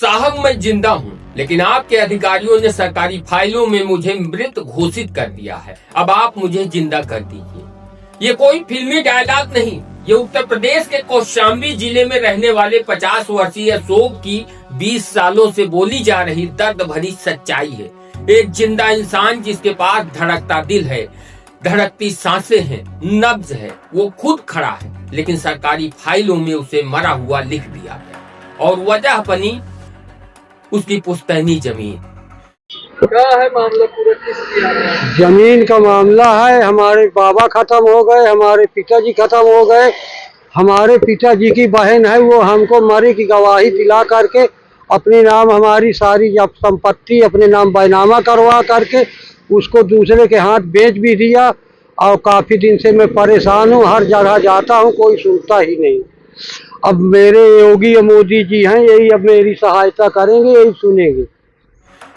साहब मैं जिंदा हूँ, लेकिन आपके अधिकारियों ने सरकारी फाइलों में मुझे मृत घोषित कर दिया है। अब आप मुझे जिंदा कर दीजिए। ये कोई फिल्मी डायलॉग नहीं, ये उत्तर प्रदेश के कौशाम्बी जिले में रहने वाले 50 वर्षीय अशोक की 20 सालों से बोली जा रही दर्द भरी सच्चाई है। एक जिंदा इंसान जिसके पास धड़कता दिल है, धड़कती सांसें हैं, नब्ज है, वो खुद खड़ा है, लेकिन सरकारी फाइलों में उसे मरा हुआ लिख दिया गया और वजह बनी उसकी पुश्तैनी जमीन। क्या है मामला पूरा, किस जमीन का मामला है। हमारे बाबा खत्म हो गए, हमारे पिताजी खत्म हो गए। हमारे पिताजी की बहन है, वो हमको मरे की गवाही दिला करके अपने नाम हमारी सारी संपत्ति अपने नाम बैनामा करवा करके उसको दूसरे के हाथ बेच भी दिया। और काफी दिन से मैं परेशान हूँ, हर जगह जाता हूँ, कोई सुनता ही नहीं। अब मेरे योगी मोदी जी हैं, यही अब मेरी सहायता करेंगे, यही सुनेंगे।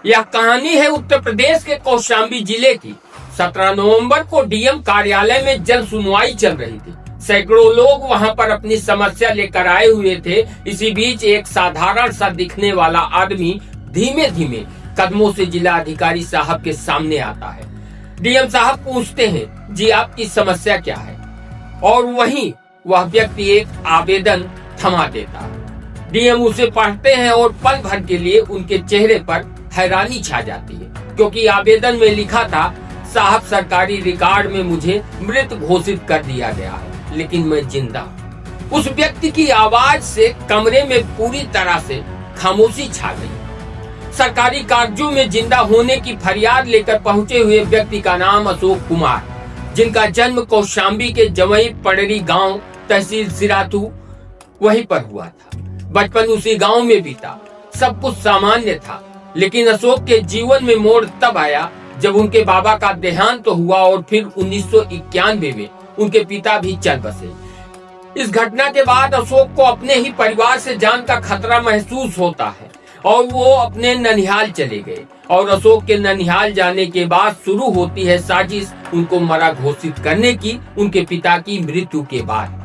यह कहानी है उत्तर प्रदेश के कौशाम्बी जिले की। 17 नवंबर को डीएम कार्यालय में जन सुनवाई चल रही थी। सैकड़ों लोग वहां पर अपनी समस्या लेकर आए हुए थे। इसी बीच एक साधारण सा दिखने वाला आदमी धीमे धीमे कदमों से जिला अधिकारी साहब के सामने आता है। डीएम साहब पूछते हैं, जी आपकी समस्या क्या है? और वहीं वह व्यक्ति एक आवेदन थमा देता है। डीएम उसे पढ़ते हैं और पल भर के लिए उनके चेहरे पर हैरानी छा जाती है, क्योंकि आवेदन में लिखा था, साहब सरकारी रिकॉर्ड में मुझे मृत घोषित कर दिया गया है, लेकिन मैं जिंदा हूँ। उस व्यक्ति की आवाज से कमरे में पूरी तरह से खामोशी छा गई। सरकारी कागजों में जिंदा होने की फरियाद लेकर पहुंचे हुए व्यक्ति का नाम अशोक कुमार, जिनका जन्म कौशाम्बी के जवई पड़री गांव तहसील सिराथू वहीं पर हुआ था। बचपन उसी गांव में बीता, सब कुछ सामान्य था। लेकिन अशोक के जीवन में मोड़ तब आया जब उनके बाबा का देहांत तो हुआ और फिर 1991 में उनके पिता भी चल बसे। इस घटना के बाद अशोक को अपने ही परिवार से जान का खतरा महसूस होता है और वो अपने ननिहाल चले गए। और अशोक के ननिहाल जाने के बाद शुरू होती है साजिश उनको मरा घोषित करने की, उनके पिता की मृत्यु के बाद।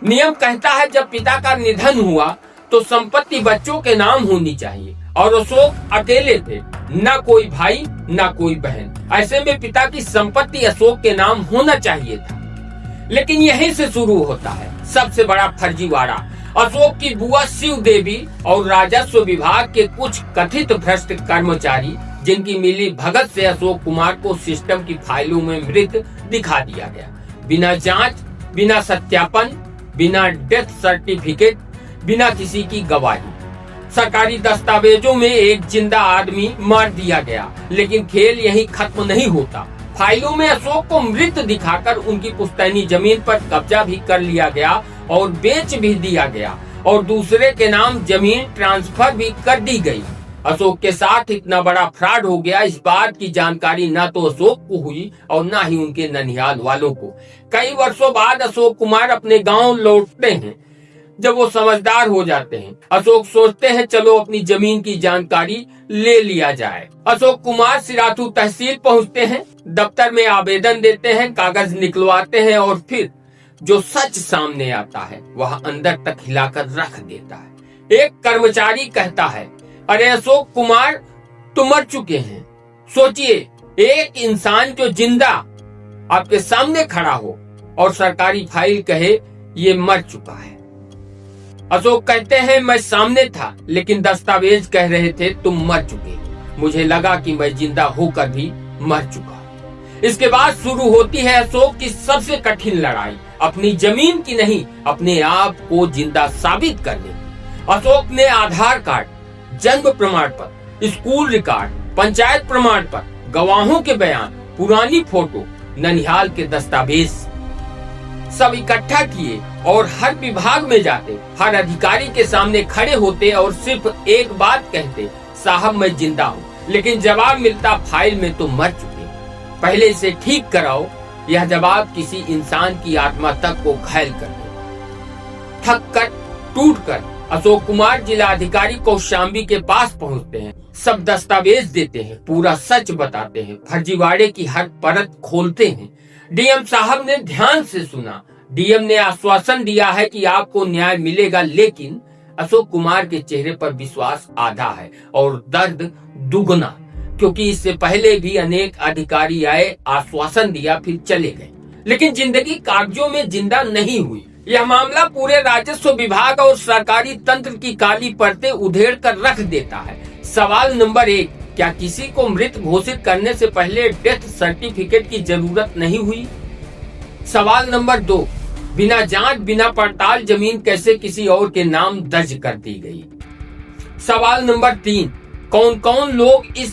नियम कहता है जब पिता का निधन हुआ तो संपत्ति बच्चों के नाम होनी चाहिए, और अशोक अकेले थे, न कोई भाई न कोई बहन। ऐसे में पिता की संपत्ति अशोक के नाम होना चाहिए था। लेकिन यहीं से शुरू होता है सबसे बड़ा फर्जीवाड़ा। अशोक की बुआ शिव देवी और राजस्व विभाग के कुछ कथित भ्रष्ट कर्मचारी, जिनकी मिली भगत से अशोक कुमार को सिस्टम की फाइलों में मृत दिखा दिया गया, बिना जांच, बिना सत्यापन, बिना डेथ सर्टिफिकेट, बिना किसी की गवाही। सरकारी दस्तावेजों में एक जिंदा आदमी मार दिया गया। लेकिन खेल यहीं खत्म नहीं होता। फाइलों में अशोक को मृत दिखाकर उनकी पुश्तैनी जमीन पर कब्जा भी कर लिया गया और बेच भी दिया गया, और दूसरे के नाम जमीन ट्रांसफर भी कर दी गई। अशोक के साथ इतना बड़ा फ्रॉड हो गया, इस बात की जानकारी न तो अशोक को हुई और न ही उनके ननिहाल वालों को। कई वर्षों बाद अशोक कुमार अपने गांव लौटते हैं। जब वो समझदार हो जाते हैं, अशोक सोचते हैं चलो अपनी जमीन की जानकारी ले लिया जाए। अशोक कुमार सिराथू तहसील पहुंचते हैं, दफ्तर में आवेदन देते हैं, कागज निकलवाते हैं और फिर जो सच सामने आता है वह अंदर तक हिलाकर रख देता है। एक कर्मचारी कहता है, अरे अशोक कुमार तुम मर चुके हैं। सोचिए, एक इंसान जो जिंदा आपके सामने खड़ा हो और सरकारी फाइल कहे ये मर चुका है। अशोक कहते हैं, मैं सामने था लेकिन दस्तावेज कह रहे थे तुम मर चुके। मुझे लगा कि मैं जिंदा होकर भी मर चुका। इसके बाद शुरू होती है अशोक की सबसे कठिन लड़ाई, अपनी जमीन की नहीं, अपने आप को जिंदा साबित करने की। अशोक ने आधार कार्ड, जन्म प्रमाण पत्र, स्कूल रिकॉर्ड, पंचायत प्रमाण पत्र, गवाहों के बयान, पुरानी फोटो, ननिहाल के दस्तावेज सब इकट्ठा किए और हर विभाग में जाते, हर अधिकारी के सामने खड़े होते और सिर्फ एक बात कहते, साहब मैं जिंदा हूँ। लेकिन जवाब मिलता, फाइल में तो मर चुके, पहले इसे ठीक कराओ। यह जवाब किसी इंसान की आत्मा तक को घायल कर दे। थक कर, टूट कर अशोक कुमार जिला अधिकारी कौशाम्बी के पास पहुंचते हैं। सब दस्तावेज देते हैं, पूरा सच बताते हैं, फर्जीवाड़े की हर परत खोलते हैं। डीएम साहब ने ध्यान से सुना। डीएम ने आश्वासन दिया है कि आपको न्याय मिलेगा, लेकिन अशोक कुमार के चेहरे पर विश्वास आधा है और दर्द दुगना, क्योंकि इससे पहले भी अनेक अधिकारी आए, आश्वासन दिया, फिर चले गए, लेकिन जिंदगी कागजों में जिंदा नहीं हुई। यह मामला पूरे राजस्व विभाग और सरकारी तंत्र की काली परतें उधेड़ कर रख देता है। सवाल नंबर 1, क्या किसी को मृत घोषित करने से पहले डेथ सर्टिफिकेट की जरूरत नहीं हुई? सवाल नंबर 2, बिना जांच बिना पड़ताल जमीन कैसे किसी और के नाम दर्ज कर दी गई? सवाल नंबर 3, कौन कौन लोग इस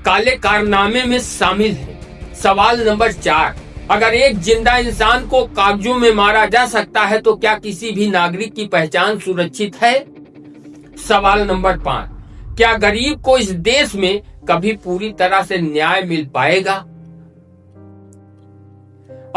काले कारनामे में शामिल हैं? सवाल नंबर 4, अगर एक जिंदा इंसान को कागजों में मारा जा सकता है तो क्या किसी भी नागरिक की पहचान सुरक्षित है? सवाल नंबर 5, क्या गरीब को इस देश में कभी पूरी तरह से न्याय मिल पाएगा?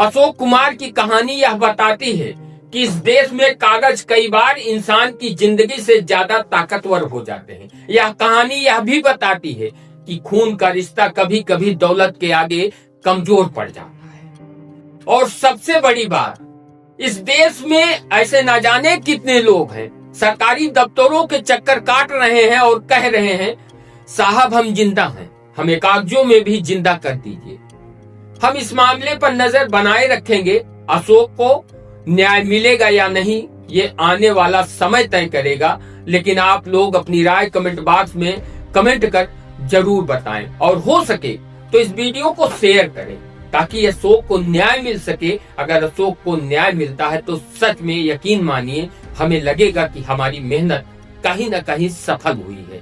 अशोक कुमार की कहानी यह बताती है कि इस देश में कागज कई बार इंसान की जिंदगी से ज्यादा ताकतवर हो जाते हैं। यह कहानी यह भी बताती है कि खून का रिश्ता कभी कभी दौलत के आगे कमजोर पड़ जाता है। और सबसे बड़ी बात, इस देश में ऐसे न जाने कितने लोग हैं सरकारी दफ्तरों के चक्कर काट रहे हैं और कह रहे हैं, साहब हम जिंदा हैं, हमें कागजों में भी जिंदा कर दीजिए। हम इस मामले पर नजर बनाए रखेंगे। अशोक को न्याय मिलेगा या नहीं, ये आने वाला समय तय करेगा। लेकिन आप लोग अपनी राय कमेंट बॉक्स में कमेंट कर जरूर बताएं और हो सके तो इस वीडियो को शेयर करें ताकि अशोक को न्याय मिल सके। अगर अशोक को न्याय मिलता है तो सच में यकीन मानिए हमें लगेगा कि हमारी मेहनत कहीं न कहीं सफल हुई है।